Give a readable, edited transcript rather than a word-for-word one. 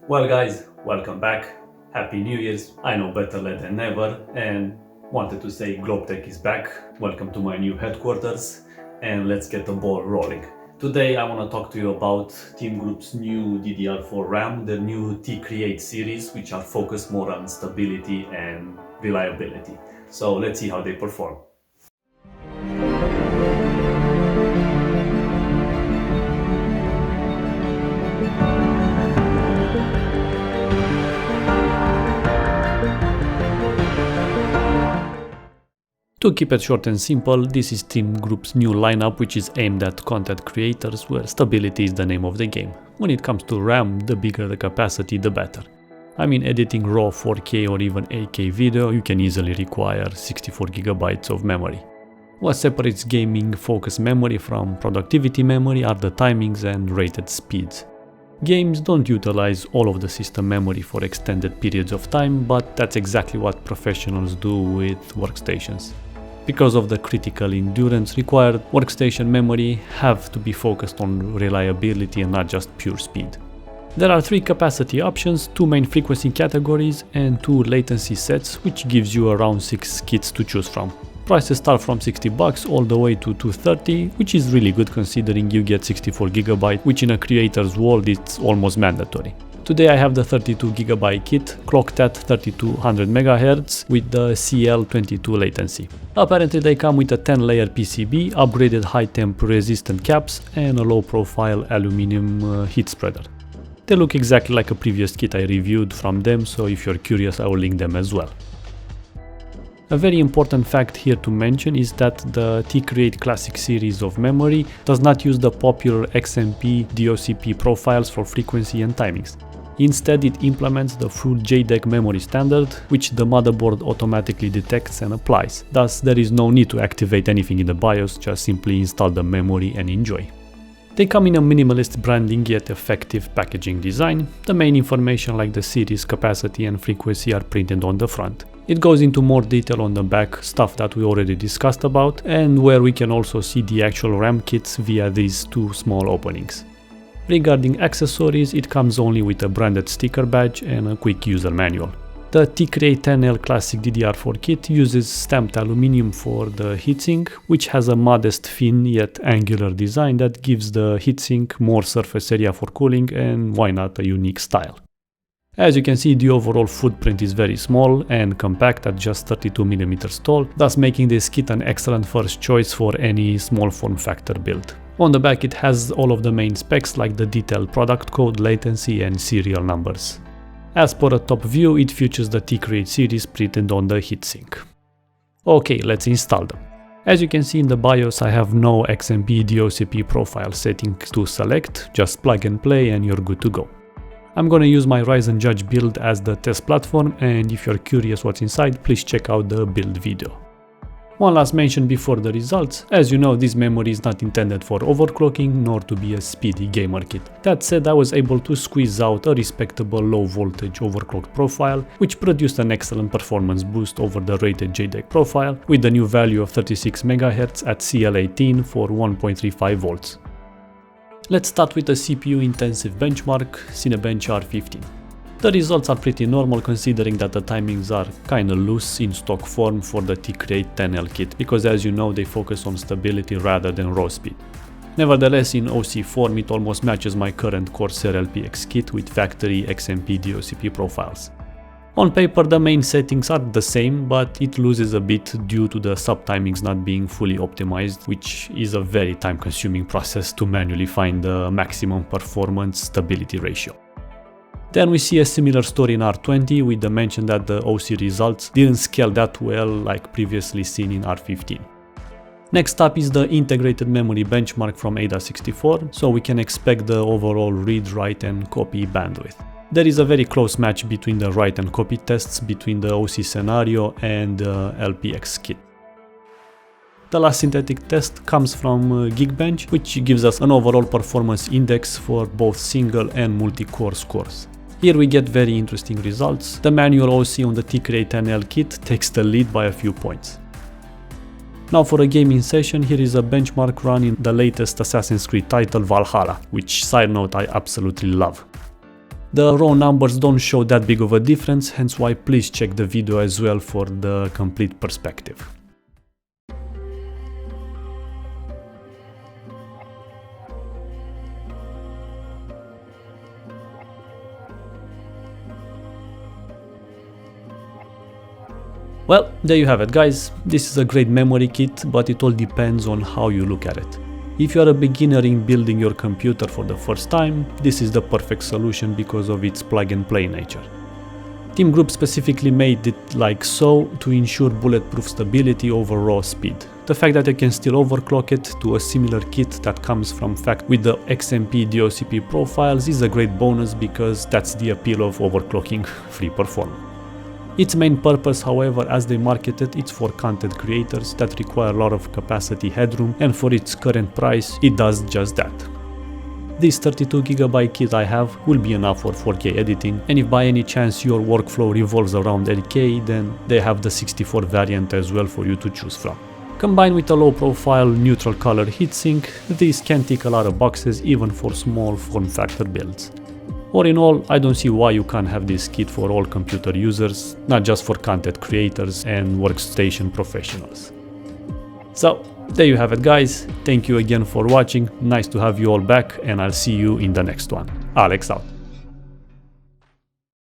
Well guys, welcome back. Happy New Year's. I know better late than never and wanted to say GlobeTech is back. Welcome to my new headquarters and let's get the ball rolling. Today I want to talk to you about Team Group's new DDR4 RAM, the new T-Create series, which are focused more on stability and reliability. So let's see how they perform. To keep it short and simple, this is Team Group's new lineup, which is aimed at content creators where stability is the name of the game. When it comes to RAM, the bigger the capacity, the better. I mean, editing raw 4K or even 8K video, you can easily require 64GB of memory. What separates gaming focused memory from productivity memory are the timings and rated speeds. Games don't utilize all of the system memory for extended periods of time, but that's exactly what professionals do with workstations. Because of the critical endurance required, workstation memory have to be focused on reliability and not just pure speed. There are 3 capacity options, 2 main frequency categories and 2 latency sets, which gives you around 6 kits to choose from. Prices start from $60 all the way to $230, which is really good considering you get 64GB, which in a creator's world it's almost mandatory. Today I have the 32GB kit, clocked at 3200 MHz with the CL22 latency. Apparently they come with a 10-layer PCB, upgraded high-temp resistant caps and a low-profile aluminum heat spreader. They look exactly like a previous kit I reviewed from them, so if you're curious I will link them as well. A very important fact here to mention is that the T-Create Classic series of memory does not use the popular XMP DOCP profiles for frequency and timings. Instead, it implements the full JDEC memory standard, which the motherboard automatically detects and applies. Thus, there is no need to activate anything in the BIOS, just simply install the memory and enjoy. They come in a minimalist branding yet effective packaging design. The main information like the series, capacity and frequency are printed on the front. It goes into more detail on the back, stuff that we already discussed about, and where we can also see the actual RAM kits via these 2 small openings. Regarding accessories, it comes only with a branded sticker badge and a quick user manual. The T-Create 10L Classic DDR4 kit uses stamped aluminum for the heatsink, which has a modest thin yet angular design that gives the heatsink more surface area for cooling and why not a unique style. As you can see, the overall footprint is very small and compact at just 32mm tall, thus making this kit an excellent first choice for any small form factor build. On the back it has all of the main specs like the detailed product code, latency and serial numbers. As per a top view, it features the T-Create series printed on the heatsink. Okay, let's install them. As you can see in the BIOS, I have no XMP DOCP profile settings to select, just plug and play and you're good to go. I'm gonna use my Ryzen Judge build as the test platform, and if you're curious what's inside, please check out the build video. One last mention before the results. As you know, this memory is not intended for overclocking nor to be a speedy gamer kit. That said, I was able to squeeze out a respectable low voltage overclocked profile, which produced an excellent performance boost over the rated JDEC profile with the new value of 36 MHz at CL18 for 1.35 volts. Let's start with the CPU intensive benchmark, Cinebench R15. The results are pretty normal considering that the timings are kinda loose in stock form for the T-Create 10L kit, because as you know they focus on stability rather than raw speed. Nevertheless, in OC form it almost matches my current Corsair LPX kit with factory XMP DOCP profiles. On paper the main settings are the same, but it loses a bit due to the sub-timings not being fully optimized, which is a very time-consuming process to manually find the maximum performance stability ratio. Then we see a similar story in R20 with the mention that the OC results didn't scale that well like previously seen in R15. Next up is the integrated memory benchmark from AIDA64, so we can expect the overall read, write and copy bandwidth. There is a very close match between the write and copy tests between the OC scenario and the LPX kit. The last synthetic test comes from Geekbench, which gives us an overall performance index for both single and multi-core scores. Here we get very interesting results. The manual OC on the T-Create 10L kit takes the lead by a few points. Now for a gaming session, here is a benchmark run in the latest Assassin's Creed title Valhalla, which side note I absolutely love. The raw numbers don't show that big of a difference, hence why please check the video as well for the complete perspective. Well, there you have it guys. This is a great memory kit, but it all depends on how you look at it. If you are a beginner in building your computer for the first time, this is the perfect solution because of its plug and play nature. Team Group specifically made it like so to ensure bulletproof stability over raw speed. The fact that you can still overclock it to a similar kit that comes from fact with the XMP DOCP profiles is a great bonus because that's the appeal of overclocking free performance. Its main purpose, however, as they market it, it's for content creators that require a lot of capacity headroom, and for its current price, it does just that. This 32GB kit I have will be enough for 4K editing, and if by any chance your workflow revolves around 8K, then they have the 64 variant as well for you to choose from. Combined with a low profile neutral color heatsink, this can tick a lot of boxes even for small form factor builds. All in all, I don't see why you can't have this kit for all computer users, not just for content creators and workstation professionals. So, there you have it guys, thank you again for watching, nice to have you all back, and I'll see you in the next one. Alex out.